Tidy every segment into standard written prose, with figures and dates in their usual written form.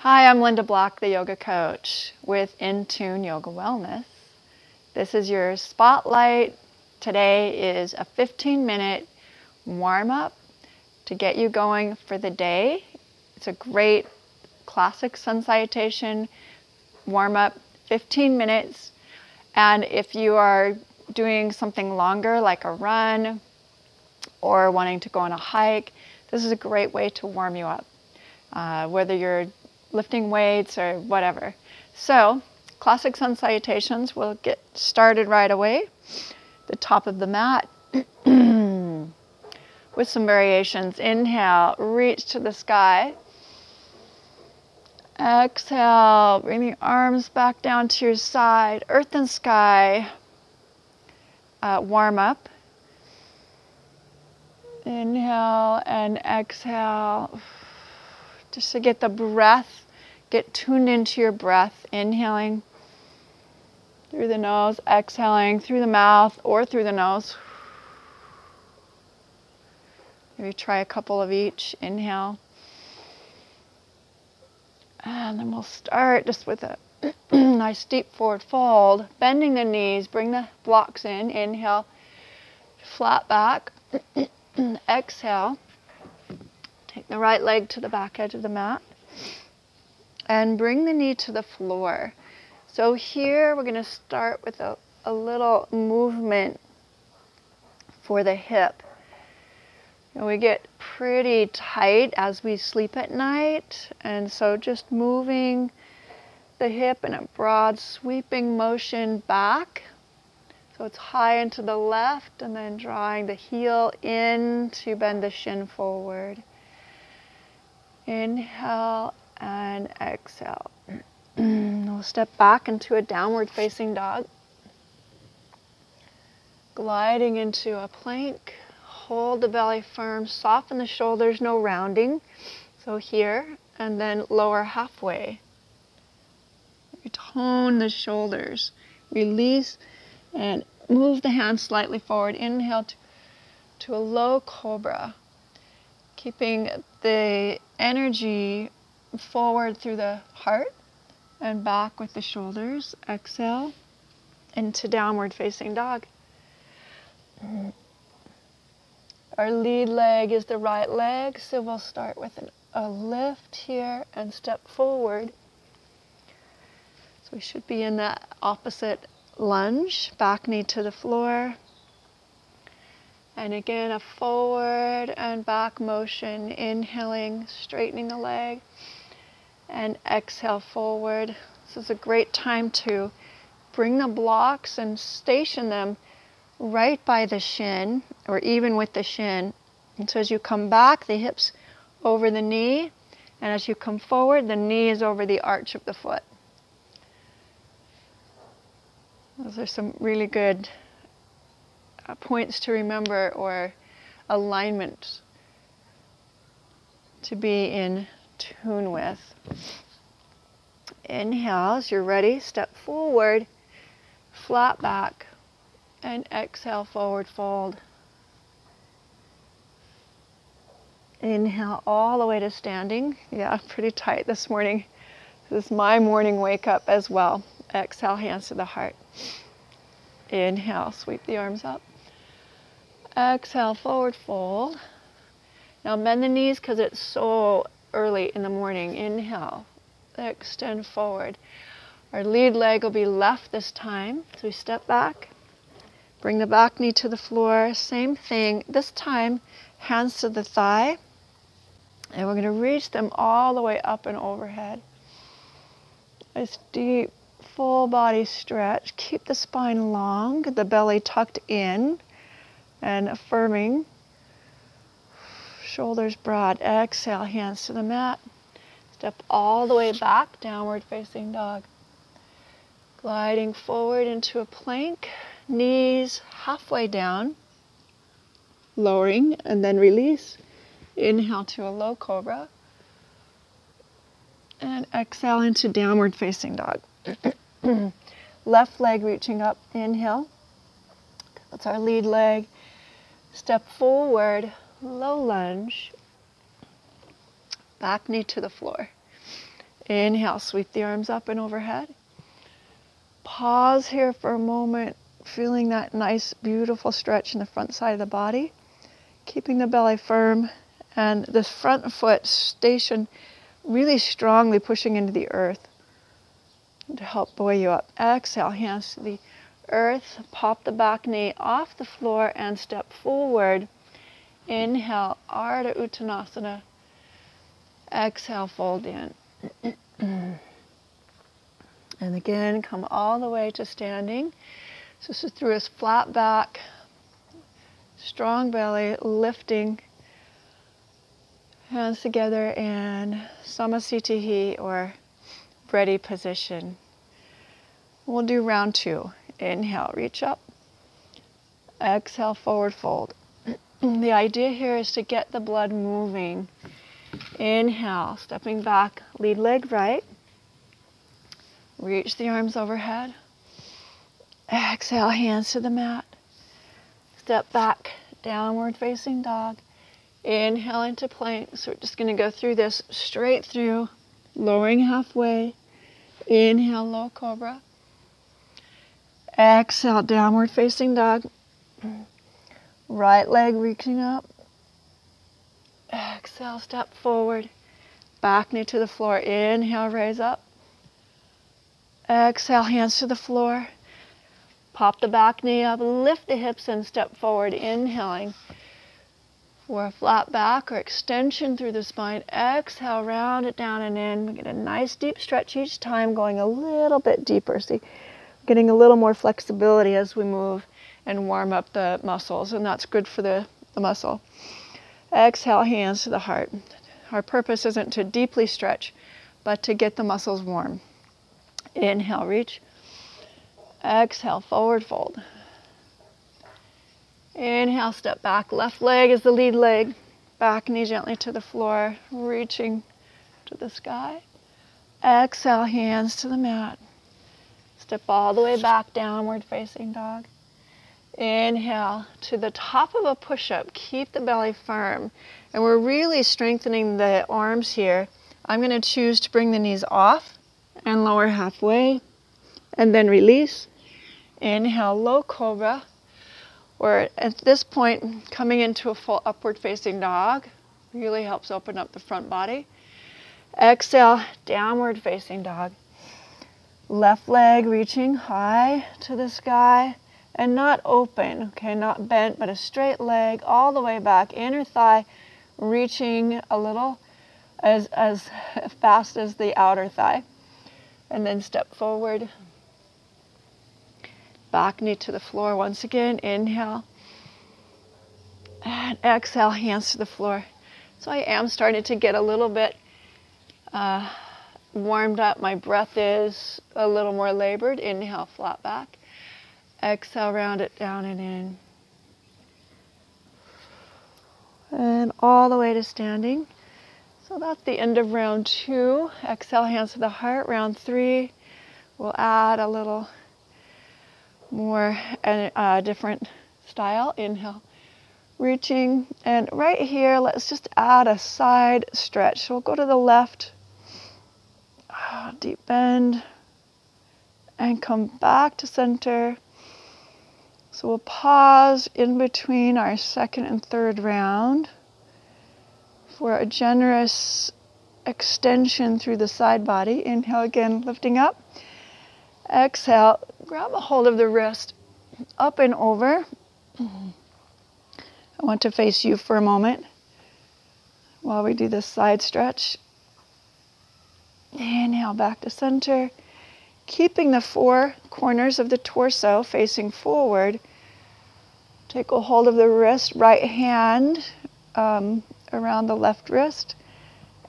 Hi, I'm Linda Block, the yoga coach with In Tune Yoga Wellness. This is your spotlight. Today is a 15-minute warm-up to get you going for the day. It's a great classic sun salutation warm-up, 15 minutes. And if you are doing something longer like a run or wanting to go on a hike, this is a great way to warm you up, whether you're lifting weights or whatever. So, classic sun salutations, we'll get started right away. The top of the mat with some variations. Inhale, reach to the sky. Exhale, bring the arms back down to your side. Earth and sky warm up. Inhale and exhale. Just to get the breath, get tuned into your breath. Inhaling through the nose, exhaling through the mouth or through the nose. Maybe try a couple of each. Inhale. And then we'll start just with a nice deep forward fold, bending the knees, bring the blocks in. Inhale, flat back. Exhale. Take the right leg to the back edge of the mat and bring the knee to the floor. So here we're going to start with a little movement for the hip. And we get pretty tight as we sleep at night, and so just moving the hip in a broad sweeping motion back. So it's high and to the left, and then drawing the heel in to bend the shin forward. Inhale and exhale. We'll step back into a downward facing dog. Gliding into a plank. Hold the belly firm, soften the shoulders, no rounding. So here, and then lower halfway. Tone the shoulders. Release and move the hands slightly forward. Inhale to a low cobra. Keeping the energy forward through the heart and back with the shoulders. Exhale into downward facing dog. Our lead leg is the right leg, so we'll start with a lift here and step forward. So we should be in the opposite lunge, back knee to the floor. And again, a forward and back motion, inhaling, straightening the leg, and exhale forward. This is a great time to bring the blocks and station them right by the shin, or even with the shin. And so as you come back, the hips over the knee, and as you come forward, the knee is over the arch of the foot. Those are some really good points to remember, or alignment to be in tune with. Inhale, as you're ready, step forward, flat back, and exhale, forward fold. Inhale all the way to standing. Yeah, pretty tight this morning. This is my morning wake up as well. Exhale, hands to the heart. Inhale, sweep the arms up. Exhale, forward fold. Now bend the knees because it's so early in the morning. Inhale, extend forward. Our lead leg will be left this time. So we step back, bring the back knee to the floor. Same thing. This time, hands to the thigh. And we're going to reach them all the way up and overhead. Nice deep, full body stretch. Keep the spine long, the belly tucked in and affirming. Shoulders broad. Exhale, hands to the mat. Step all the way back, downward facing dog. Gliding forward into a plank. Knees halfway down. Lowering and then release. Inhale to a low cobra. And exhale into downward facing dog. Left leg reaching up. Inhale. That's our lead leg. Step forward, low lunge. Back knee to the floor. Inhale, sweep the arms up and overhead. Pause here for a moment, feeling that nice, beautiful stretch in the front side of the body. Keeping the belly firm and the front foot stationed really strongly, pushing into the earth to help buoy you up. Exhale, hands to the earth. Pop the back knee off the floor and step forward. Inhale, Ardha Uttanasana. Exhale, fold in. And again, come all the way to standing. So this is through his flat back, strong belly, lifting. Hands together in Samasthiti or ready position. We'll do round 2. Inhale, reach up. Exhale, forward fold. The idea here is to get the blood moving. Inhale, stepping back, lead leg right. Reach the arms overhead. Exhale, hands to the mat. Step back, downward facing dog. Inhale into plank. So we're just going to go through this straight through, lowering halfway. Inhale, low cobra. Exhale, downward facing dog. Right leg reaching up. Exhale, step forward. Back knee to the floor. Inhale, raise up. Exhale, hands to the floor. Pop the back knee up, lift the hips and step forward, inhaling for a flat back or extension through the spine. Exhale, round it down and in. We get a nice deep stretch each time, going a little bit deeper. See, getting a little more flexibility as we move and warm up the muscles, and that's good for the muscle. Exhale, hands to the heart. Our purpose isn't to deeply stretch, but to get the muscles warm. Inhale, reach. Exhale, forward fold. Inhale, step back. Left leg is the lead leg. Back knee gently to the floor, reaching to the sky. Exhale, hands to the mat. Step all the way back, downward facing dog. Inhale to the top of a push-up. Keep the belly firm. And we're really strengthening the arms here. I'm going to choose to bring the knees off and lower halfway, and then release. Inhale, low cobra, or at this point, coming into a full upward facing dog. Really helps open up the front body. Exhale, downward facing dog. Left leg reaching high to the sky and not open, okay, not bent, but a straight leg all the way back. Inner thigh reaching a little as fast as the outer thigh. And then step forward. Back knee to the floor once again. Inhale. And exhale, hands to the floor. So I am starting to get a little bit warmed up. My breath is a little more labored. Inhale, flat back. Exhale, round it down and in. And all the way to standing. So that's the end of round 2. Exhale, hands to the heart. Round 3, we'll add a little more different style. Inhale, reaching. And right here, let's just add a side stretch. So we'll go to the left, deep bend, and come back to center. So we'll pause in between our second and third round for a generous extension through the side body. Inhale again, lifting up. Exhale, grab a hold of the wrist, up and over. I want to face you for a moment while we do this side stretch. Inhale, back to center. Keeping the 4 corners of the torso facing forward. Take a hold of the wrist, right hand around the left wrist,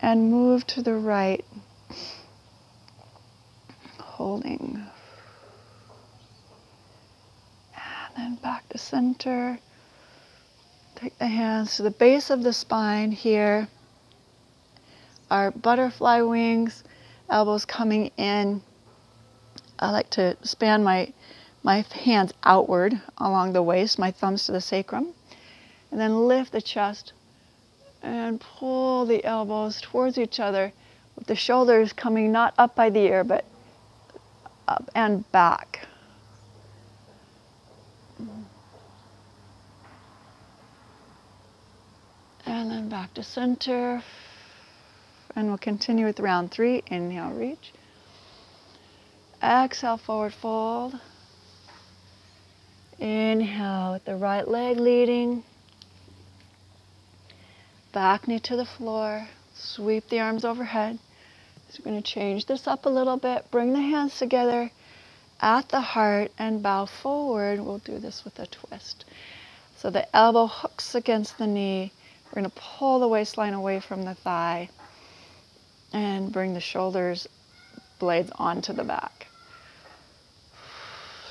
and move to the right. Holding. And then back to center. Take the hands to the base of the spine here. Our butterfly wings, elbows coming in. I like to span my hands outward along the waist, my thumbs to the sacrum. And then lift the chest and pull the elbows towards each other The shoulders coming not up by the ear, but up and back. And then back to center. And we'll continue with round 3. Inhale, reach. Exhale, forward fold. Inhale with the right leg leading. Back knee to the floor. Sweep the arms overhead. So we're going to change this up a little bit. Bring the hands together at the heart and bow forward. We'll do this with a twist. So the elbow hooks against the knee. We're going to pull the waistline away from the thigh and bring the shoulders blades onto the back.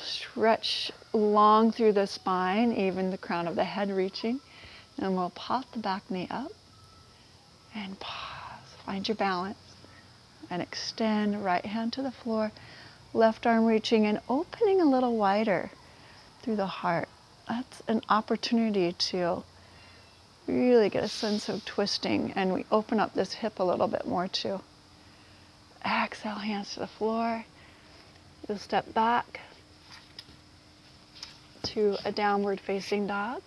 Stretch long through the spine, even the crown of the head reaching. And we'll pop the back knee up and pause. Find your balance and extend. Right hand to the floor, left arm reaching and opening a little wider through the heart. That's an opportunity to really get a sense of twisting, and we open up this hip a little bit more too. Exhale, hands to the floor. You'll step back to a downward facing dog.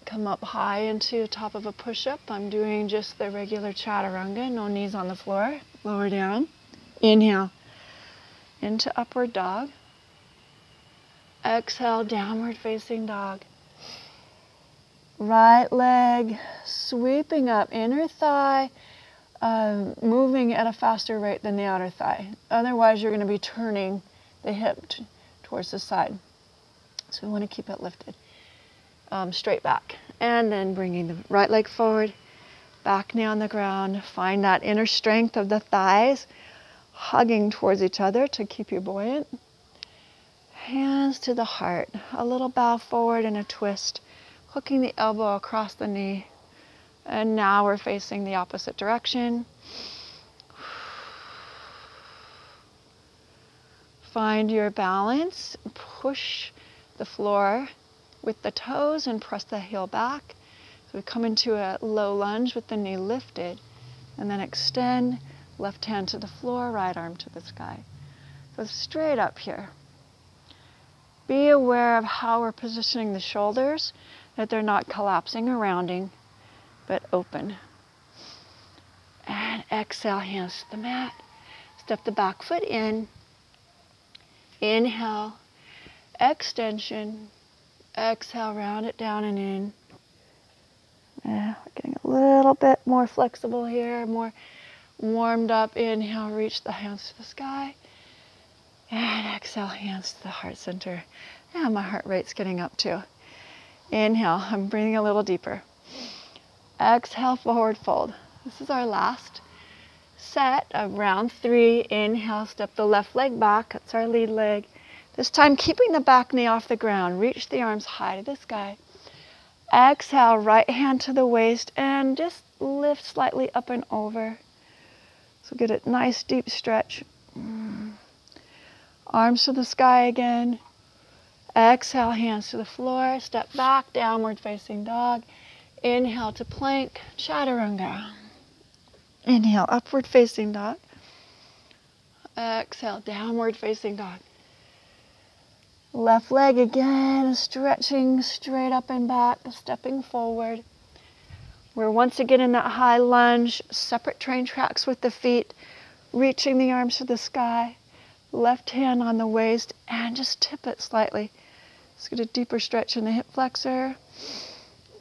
Come up high into the top of a push-up. I'm doing just the regular chaturanga, no knees on the floor. Lower down. Inhale into upward dog. Exhale, downward facing dog. Right leg sweeping up, inner thigh moving at a faster rate than the outer thigh. Otherwise, you're going to be turning the hip towards the side. So we want to keep it lifted. Straight back. And then bringing the right leg forward, back knee on the ground. Find that inner strength of the thighs hugging towards each other to keep you buoyant. Hands to the heart. A little bow forward and a twist. Hooking the elbow across the knee. And now we're facing the opposite direction. Find your balance. Push the floor with the toes and press the heel back. So we come into a low lunge with the knee lifted. And then extend. Left hand to the floor, right arm to the sky. So straight up here. Be aware of how we're positioning the shoulders, that they're not collapsing or rounding, but open. And exhale, hands to the mat. Step the back foot in. Inhale, extension. Exhale, round it down and in. We're getting a little bit more flexible here, more warmed up. Inhale, reach the hands to the sky. And exhale, hands to the heart center. And my heart rate's getting up too. Inhale, I'm breathing a little deeper. Exhale, forward fold. This is our last set of round 3. Inhale, step the left leg back. That's our lead leg. This time, keeping the back knee off the ground. Reach the arms high to the sky. Exhale, right hand to the waist and just lift slightly up and over. So get a nice deep stretch. Arms to the sky again. Exhale, hands to the floor. Step back, downward facing dog. Inhale to plank, chaturanga. Inhale, upward facing dog. Exhale, downward facing dog. Left leg again, stretching straight up and back, stepping forward. We're once again in that high lunge, separate train tracks with the feet, reaching the arms to the sky. Left hand on the waist and just tip it slightly. Let's get a deeper stretch in the hip flexor.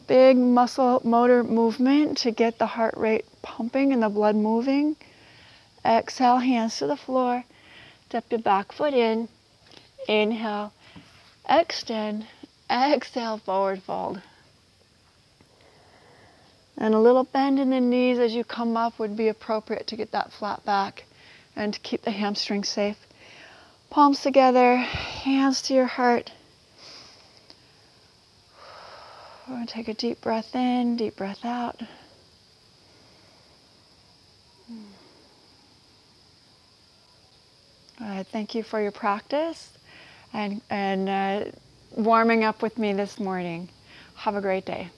Big muscle motor movement to get the heart rate pumping and the blood moving. Exhale, hands to the floor. Step your back foot in. Inhale, extend. Exhale, forward fold. And a little bend in the knees as you come up would be appropriate to get that flat back and to keep the hamstrings safe. Palms together, hands to your heart. We're going to take a deep breath in, deep breath out. Thank you for your practice and warming up with me this morning. Have a great day.